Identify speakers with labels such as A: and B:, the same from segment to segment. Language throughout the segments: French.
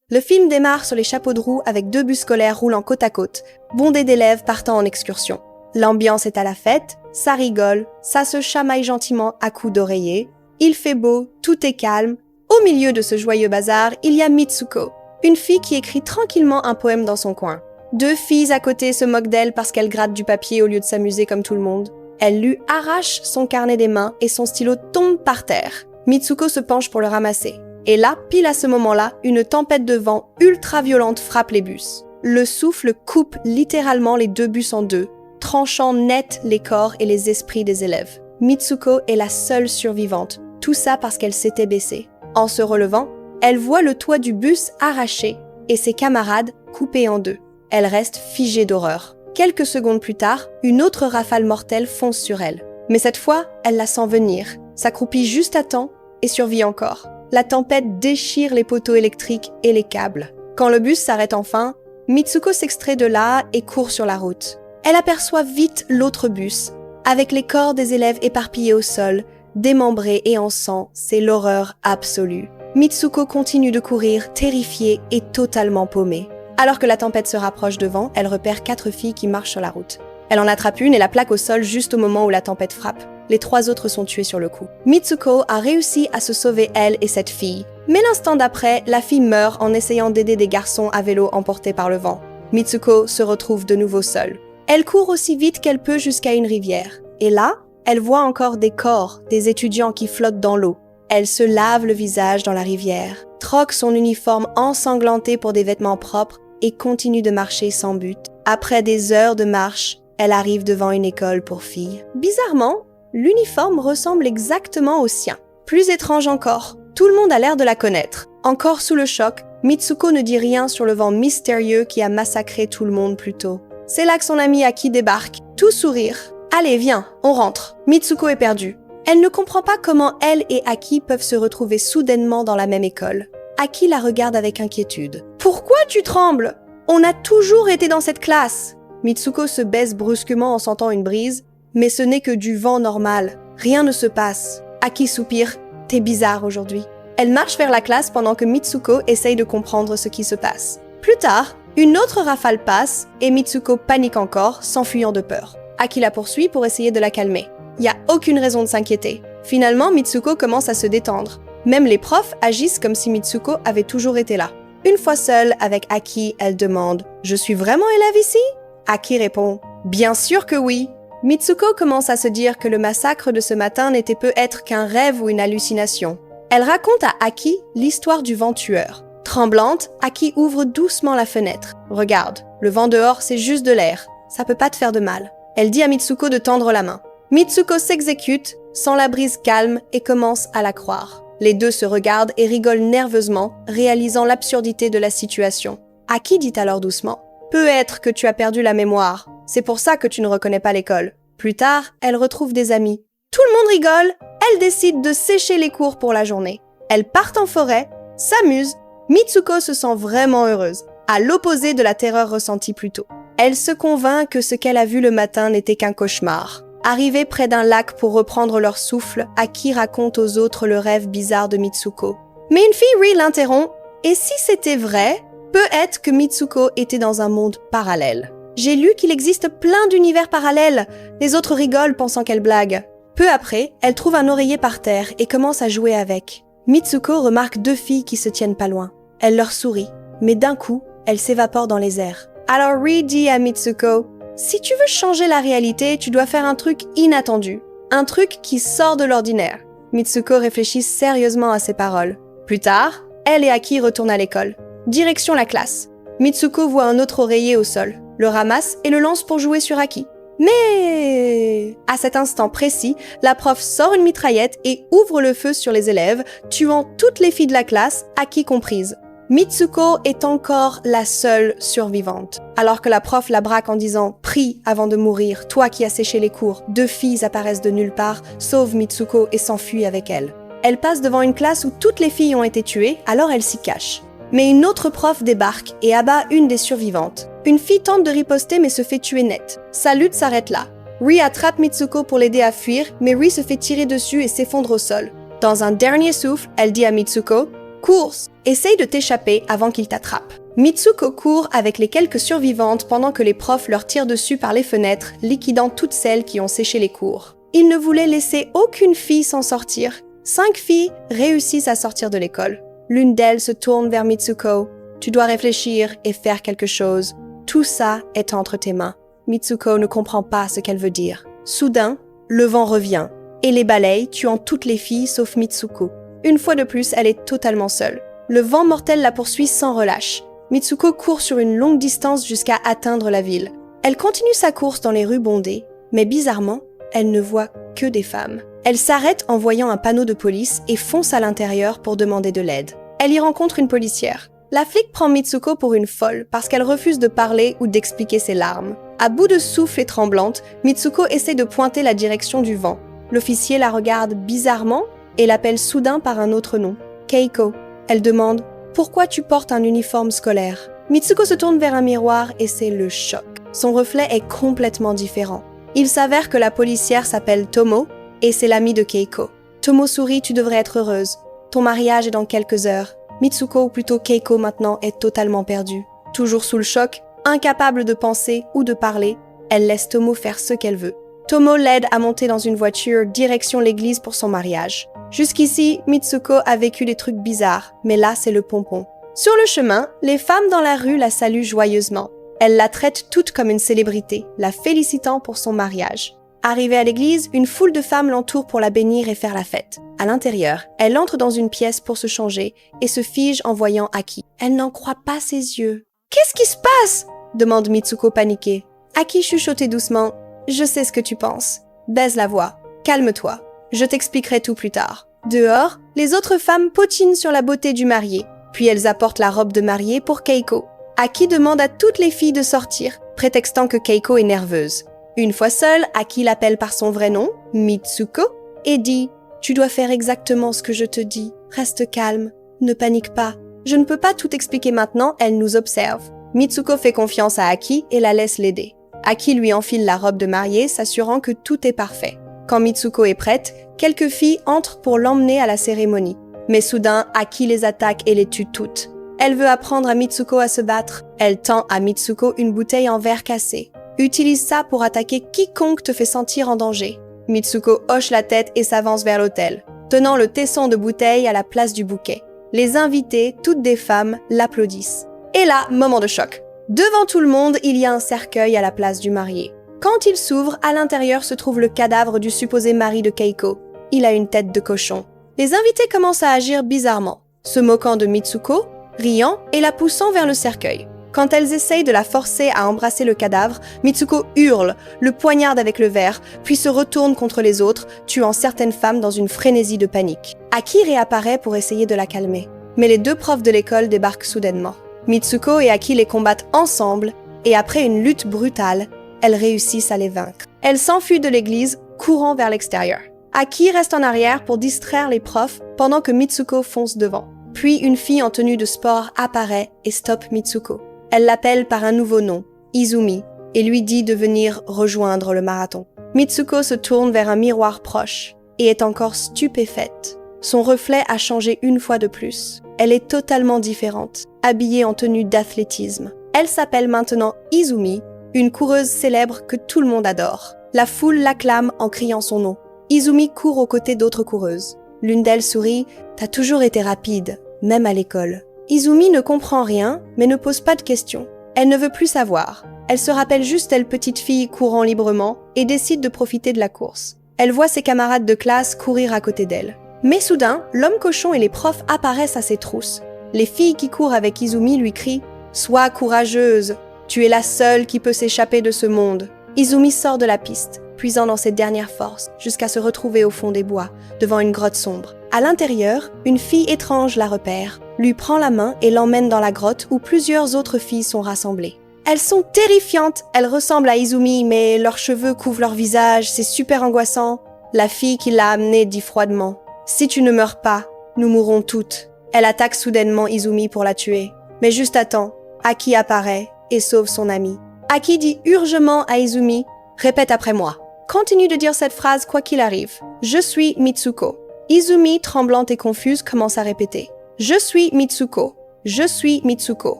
A: Le film démarre sur les chapeaux de roue avec 2 bus scolaires roulant côte à côte, bondés d'élèves partant en excursion. L'ambiance est à la fête, ça rigole, ça se chamaille gentiment à coups d'oreiller. Il fait beau, tout est calme. Au milieu de ce joyeux bazar, il y a Mitsuko, une fille qui écrit tranquillement un poème dans son coin. 2 filles à côté se moquent d'elle parce qu'elle gratte du papier au lieu de s'amuser comme tout le monde. Elle lui arrache son carnet des mains et son stylo tombe par terre. Mitsuko se penche pour le ramasser. Et là, pile à ce moment-là, une tempête de vent ultra violente frappe les bus. Le souffle coupe littéralement les 2 bus en 2, tranchant net les corps et les esprits des élèves. Mitsuko est la seule survivante, tout ça parce qu'elle s'était baissée. En se relevant, elle voit le toit du bus arraché et ses camarades coupés en 2. Elle reste figée d'horreur. Quelques secondes plus tard, une autre rafale mortelle fonce sur elle. Mais cette fois, elle la sent venir, s'accroupit juste à temps et survit encore. La tempête déchire les poteaux électriques et les câbles. Quand le bus s'arrête enfin, Mitsuko s'extrait de là et court sur la route. Elle aperçoit vite l'autre bus, avec les corps des élèves éparpillés au sol, démembrés et en sang, c'est l'horreur absolue. Mitsuko continue de courir, terrifiée et totalement paumée. Alors que la tempête se rapproche devant, elle repère 4 filles qui marchent sur la route. Elle en attrape une et la plaque au sol juste au moment où la tempête frappe. Les 3 autres sont tuées sur le coup. Mitsuko a réussi à se sauver elle et cette fille. Mais l'instant d'après, la fille meurt en essayant d'aider des garçons à vélo emportés par le vent. Mitsuko se retrouve de nouveau seule. Elle court aussi vite qu'elle peut jusqu'à une rivière. Et là, elle voit encore des corps, des étudiants qui flottent dans l'eau. Elle se lave le visage dans la rivière, troque son uniforme ensanglanté pour des vêtements propres et continue de marcher sans but. Après des heures de marche, elle arrive devant une école pour filles. Bizarrement, l'uniforme ressemble exactement au sien. Plus étrange encore, tout le monde a l'air de la connaître. Encore sous le choc, Mitsuko ne dit rien sur le vent mystérieux qui a massacré tout le monde plus tôt. C'est là que son ami Aki débarque, tout sourire. « Allez, viens, on rentre. » Mitsuko est perdue. Elle ne comprend pas comment elle et Aki peuvent se retrouver soudainement dans la même école. Aki la regarde avec inquiétude. « Pourquoi tu trembles? On a toujours été dans cette classe !» Mitsuko se baisse brusquement en sentant une brise, mais ce n'est que du vent normal. Rien ne se passe. Aki soupire. « T'es bizarre aujourd'hui. » Elle marche vers la classe pendant que Mitsuko essaye de comprendre ce qui se passe. Plus tard, une autre rafale passe et Mitsuko panique encore, s'enfuyant de peur. Aki la poursuit pour essayer de la calmer. Il n'y a aucune raison de s'inquiéter. Finalement, Mitsuko commence à se détendre. Même les profs agissent comme si Mitsuko avait toujours été là. Une fois seule avec Aki, elle demande « Je suis vraiment élève ici ?» Aki répond « Bien sûr que oui !» Mitsuko commence à se dire que le massacre de ce matin n'était peut-être qu'un rêve ou une hallucination. Elle raconte à Aki l'histoire du vent tueur. Tremblante, Aki ouvre doucement la fenêtre. « Regarde, le vent dehors, c'est juste de l'air. Ça peut pas te faire de mal. » Elle dit à Mitsuko de tendre la main. Mitsuko s'exécute, sent la brise calme et commence à la croire. Les 2 se regardent et rigolent nerveusement, réalisant l'absurdité de la situation. Aki dit alors doucement « Peut-être que tu as perdu la mémoire. C'est pour ça que tu ne reconnais pas l'école. » Plus tard, elle retrouve des amis. Tout le monde rigole. Elle décide de sécher les cours pour la journée. Elles partent en forêt, s'amusent. Mitsuko se sent vraiment heureuse, à l'opposé de la terreur ressentie plus tôt. Elle se convainc que ce qu'elle a vu le matin n'était qu'un cauchemar. Arrivée près d'un lac pour reprendre leur souffle, Aki raconte aux autres le rêve bizarre de Mitsuko. Mais une fille, Ri, l'interrompt. Et si c'était vrai, peut-être que Mitsuko était dans un monde parallèle. J'ai lu qu'il existe plein d'univers parallèles. Les autres rigolent pensant qu'elle blague. Peu après, elle trouve un oreiller par terre et commence à jouer avec. Mitsuko remarque 2 filles qui se tiennent pas loin. Elle leur sourit, mais d'un coup, elle s'évapore dans les airs. Alors Ri dit à Mitsuko « Si tu veux changer la réalité, tu dois faire un truc inattendu. Un truc qui sort de l'ordinaire. » Mitsuko réfléchit sérieusement à ses paroles. Plus tard, elle et Aki retournent à l'école. Direction la classe. Mitsuko voit un autre oreiller au sol, le ramasse et le lance pour jouer sur Aki. Mais à cet instant précis, la prof sort une mitraillette et ouvre le feu sur les élèves, tuant toutes les filles de la classe, Aki comprise. Mitsuko est encore la seule survivante. Alors que la prof la braque en disant « Prie avant de mourir, toi qui as séché les cours », 2 filles apparaissent de nulle part, sauvent Mitsuko et s'enfuient avec elle. Elle passe devant une classe où toutes les filles ont été tuées, alors elle s'y cache. Mais une autre prof débarque et abat une des survivantes. Une fille tente de riposter mais se fait tuer net. Sa lutte s'arrête là. Ri attrape Mitsuko pour l'aider à fuir, mais Ri se fait tirer dessus et s'effondre au sol. Dans un dernier souffle, elle dit à Mitsuko « Course! Essaye de t'échapper avant qu'il t'attrape. Mitsuko court avec les quelques survivantes pendant que les profs leur tirent dessus par les fenêtres, liquidant toutes celles qui ont séché les cours. Ils ne voulaient laisser aucune fille s'en sortir. 5 filles réussissent à sortir de l'école. L'une d'elles se tourne vers Mitsuko. Tu dois réfléchir et faire quelque chose. Tout ça est entre tes mains. Mitsuko ne comprend pas ce qu'elle veut dire. Soudain, le vent revient et les balaye, tuant toutes les filles sauf Mitsuko. Une fois de plus, elle est totalement seule. Le vent mortel la poursuit sans relâche. Mitsuko court sur une longue distance jusqu'à atteindre la ville. Elle continue sa course dans les rues bondées, mais bizarrement, elle ne voit que des femmes. Elle s'arrête en voyant un panneau de police et fonce à l'intérieur pour demander de l'aide. Elle y rencontre une policière. La flic prend Mitsuko pour une folle parce qu'elle refuse de parler ou d'expliquer ses larmes. À bout de souffle et tremblante, Mitsuko essaie de pointer la direction du vent. L'officier la regarde bizarrement et l'appelle soudain par un autre nom, Keiko. Elle demande « Pourquoi tu portes un uniforme scolaire ?» Mitsuko se tourne vers un miroir et c'est le choc. Son reflet est complètement différent. Il s'avère que la policière s'appelle Tomo et c'est l'amie de Keiko. Tomo sourit, tu devrais être heureuse. Ton mariage est dans quelques heures. Mitsuko, ou plutôt Keiko maintenant, est totalement perdue. Toujours sous le choc, incapable de penser ou de parler, elle laisse Tomo faire ce qu'elle veut. Tomo l'aide à monter dans une voiture direction l'église pour son mariage. Jusqu'ici, Mitsuko a vécu des trucs bizarres, mais là c'est le pompon. Sur le chemin, les femmes dans la rue la saluent joyeusement. Elles la traitent toute comme une célébrité, la félicitant pour son mariage. Arrivée à l'église, une foule de femmes l'entoure pour la bénir et faire la fête. À l'intérieur, elle entre dans une pièce pour se changer et se fige en voyant Aki. Elle n'en croit pas ses yeux. « Qu'est-ce qui se passe ?» demande Mitsuko paniquée. Aki chuchotait doucement. « Je sais ce que tu penses. Baise la voix. Calme-toi. Je t'expliquerai tout plus tard. » Dehors, les autres femmes potinent sur la beauté du marié. Puis elles apportent la robe de mariée pour Keiko. Aki demande à toutes les filles de sortir, prétextant que Keiko est nerveuse. Une fois seule, Aki l'appelle par son vrai nom, Mitsuko, et dit « Tu dois faire exactement ce que je te dis. Reste calme. Ne panique pas. Je ne peux pas tout expliquer maintenant, elle nous observe. » Mitsuko fait confiance à Aki et la laisse l'aider. Aki lui enfile la robe de mariée, s'assurant que tout est parfait. Quand Mitsuko est prête, quelques filles entrent pour l'emmener à la cérémonie. Mais soudain, Aki les attaque et les tue toutes. Elle veut apprendre à Mitsuko à se battre. Elle tend à Mitsuko une bouteille en verre cassé. Utilise ça pour attaquer quiconque te fait sentir en danger. Mitsuko hoche la tête et s'avance vers l'autel, tenant le tesson de bouteille à la place du bouquet. Les invités, toutes des femmes, l'applaudissent. Et là, moment de choc. Devant tout le monde, il y a un cercueil à la place du marié. Quand il s'ouvre, à l'intérieur se trouve le cadavre du supposé mari de Keiko. Il a une tête de cochon. Les invités commencent à agir bizarrement, se moquant de Mitsuko, riant et la poussant vers le cercueil. Quand elles essayent de la forcer à embrasser le cadavre, Mitsuko hurle, le poignarde avec le verre, puis se retourne contre les autres, tuant certaines femmes dans une frénésie de panique. Aki réapparaît pour essayer de la calmer. Mais les deux profs de l'école débarquent soudainement. Mitsuko et Aki les combattent ensemble, et après une lutte brutale, elles réussissent à les vaincre. Elles s'enfuient de l'église, courant vers l'extérieur. Aki reste en arrière pour distraire les profs pendant que Mitsuko fonce devant. Puis une fille en tenue de sport apparaît et stoppe Mitsuko. Elle l'appelle par un nouveau nom, Izumi, et lui dit de venir rejoindre le marathon. Mitsuko se tourne vers un miroir proche et est encore stupéfaite. Son reflet a changé une fois de plus. Elle est totalement différente, habillée en tenue d'athlétisme. Elle s'appelle maintenant Izumi, une coureuse célèbre que tout le monde adore. La foule l'acclame en criant son nom. Izumi court aux côtés d'autres coureuses. L'une d'elles sourit « T'as toujours été rapide, même à l'école. » Izumi ne comprend rien, mais ne pose pas de questions. Elle ne veut plus savoir. Elle se rappelle juste telle petite fille courant librement et décide de profiter de la course. Elle voit ses camarades de classe courir à côté d'elle. Mais soudain, l'homme cochon et les profs apparaissent à ses trousses. Les filles qui courent avec Izumi lui crient « Sois courageuse, tu es la seule qui peut s'échapper de ce monde. » Izumi sort de la piste, puisant dans ses dernières forces, jusqu'à se retrouver au fond des bois, devant une grotte sombre. À l'intérieur, une fille étrange la repère, lui prend la main et l'emmène dans la grotte où plusieurs autres filles sont rassemblées. Elles sont terrifiantes, elles ressemblent à Izumi, mais leurs cheveux couvrent leur visage, c'est super angoissant. La fille qui l'a amenée dit froidement « Si tu ne meurs pas, nous mourrons toutes. » Elle attaque soudainement Izumi pour la tuer. Mais juste à temps, Aki apparaît et sauve son amie. Aki dit urgemment à Izumi « Répète après moi. » Continue de dire cette phrase quoi qu'il arrive. « Je suis Mitsuko. » Izumi, tremblante et confuse, commence à répéter. Je suis Mitsuko. Je suis Mitsuko.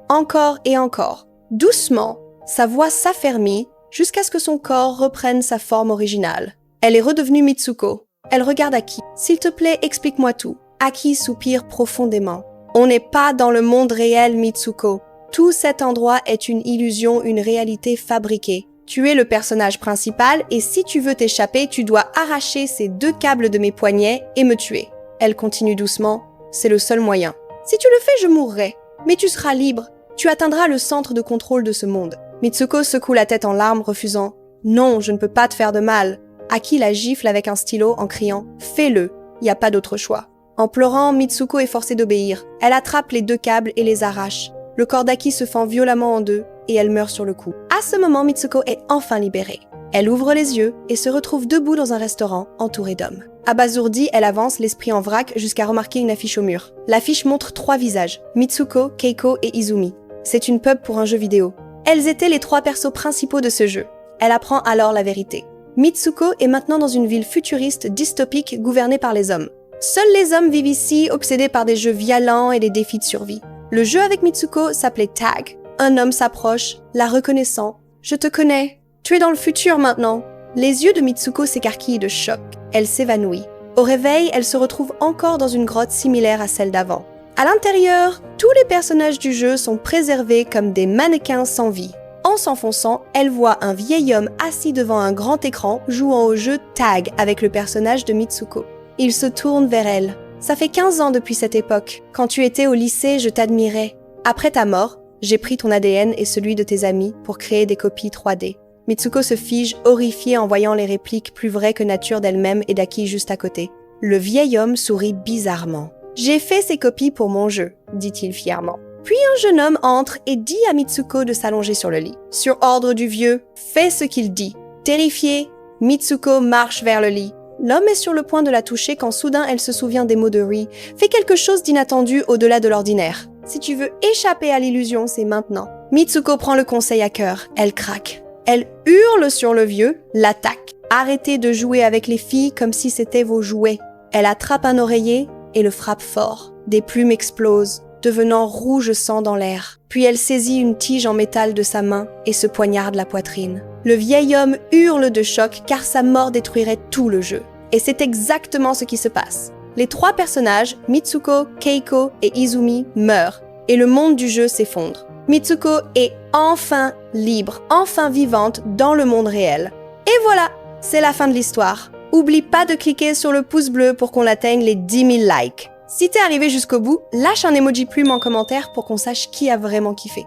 A: Encore et encore. Doucement, sa voix s'affermit jusqu'à ce que son corps reprenne sa forme originale. Elle est redevenue Mitsuko. Elle regarde Aki. S'il te plaît, explique-moi tout. Aki soupire profondément. On n'est pas dans le monde réel, Mitsuko. Tout cet endroit est une illusion, une réalité fabriquée. Tu es le personnage principal et si tu veux t'échapper, tu dois arracher ces 2 câbles de mes poignets et me tuer. Elle continue doucement. C'est le seul moyen. Si tu le fais, je mourrai. Mais tu seras libre. Tu atteindras le centre de contrôle de ce monde. Mitsuko secoue la tête en larmes, refusant. Non, je ne peux pas te faire de mal. Aki la gifle avec un stylo en criant « Fais-le, il n'y a pas d'autre choix ». En pleurant, Mitsuko est forcée d'obéir. Elle attrape les 2 câbles et les arrache. Le corps d'Aki se fend violemment en 2 et elle meurt sur le coup. À ce moment, Mitsuko est enfin libérée. Elle ouvre les yeux et se retrouve debout dans un restaurant entouré d'hommes. Abasourdie, elle avance, l'esprit en vrac, jusqu'à remarquer une affiche au mur. L'affiche montre 3 visages, Mitsuko, Keiko et Izumi. C'est une pub pour un jeu vidéo. Elles étaient les 3 persos principaux de ce jeu. Elle apprend alors la vérité. Mitsuko est maintenant dans une ville futuriste dystopique gouvernée par les hommes. Seuls les hommes vivent ici, obsédés par des jeux violents et des défis de survie. Le jeu avec Mitsuko s'appelait Tag. Un homme s'approche, la reconnaissant. « Je te connais. Tu es dans le futur maintenant. » Les yeux de Mitsuko s'écarquillent de choc. Elle s'évanouit. Au réveil, elle se retrouve encore dans une grotte similaire à celle d'avant. À l'intérieur, tous les personnages du jeu sont préservés comme des mannequins sans vie. En s'enfonçant, elle voit un vieil homme assis devant un grand écran jouant au jeu Tag avec le personnage de Mitsuko. Il se tourne vers elle. « Ça fait 15 ans depuis cette époque. Quand tu étais au lycée, je t'admirais. Après ta mort, j'ai pris ton ADN et celui de tes amis pour créer des copies 3D. » Mitsuko se fige, horrifiée en voyant les répliques plus vraies que nature d'elle-même et d'Aki juste à côté. Le vieil homme sourit bizarrement. « J'ai fait ces copies pour mon jeu, » dit-il fièrement. Puis un jeune homme entre et dit à Mitsuko de s'allonger sur le lit. Sur ordre du vieux, fais ce qu'il dit. Terrifiée, Mitsuko marche vers le lit. L'homme est sur le point de la toucher quand soudain elle se souvient des mots de Ri. Fais quelque chose d'inattendu au-delà de l'ordinaire. Si tu veux échapper à l'illusion, c'est maintenant. Mitsuko prend le conseil à cœur. Elle craque. Elle hurle sur le vieux, l'attaque. Arrêtez de jouer avec les filles comme si c'était vos jouets. Elle attrape un oreiller et le frappe fort. Des plumes explosent, devenant rouge sang dans l'air. Puis elle saisit une tige en métal de sa main et se poignarde la poitrine. Le vieil homme hurle de choc car sa mort détruirait tout le jeu. Et c'est exactement ce qui se passe. Les 3 personnages, Mitsuko, Keiko et Izumi, meurent et le monde du jeu s'effondre. Mitsuko est enfin libre, enfin vivante dans le monde réel. Et voilà, c'est la fin de l'histoire. Oublie pas de cliquer sur le pouce bleu pour qu'on atteigne les 10 000 likes. Si t'es arrivé jusqu'au bout, lâche un emoji plume en commentaire pour qu'on sache qui a vraiment kiffé.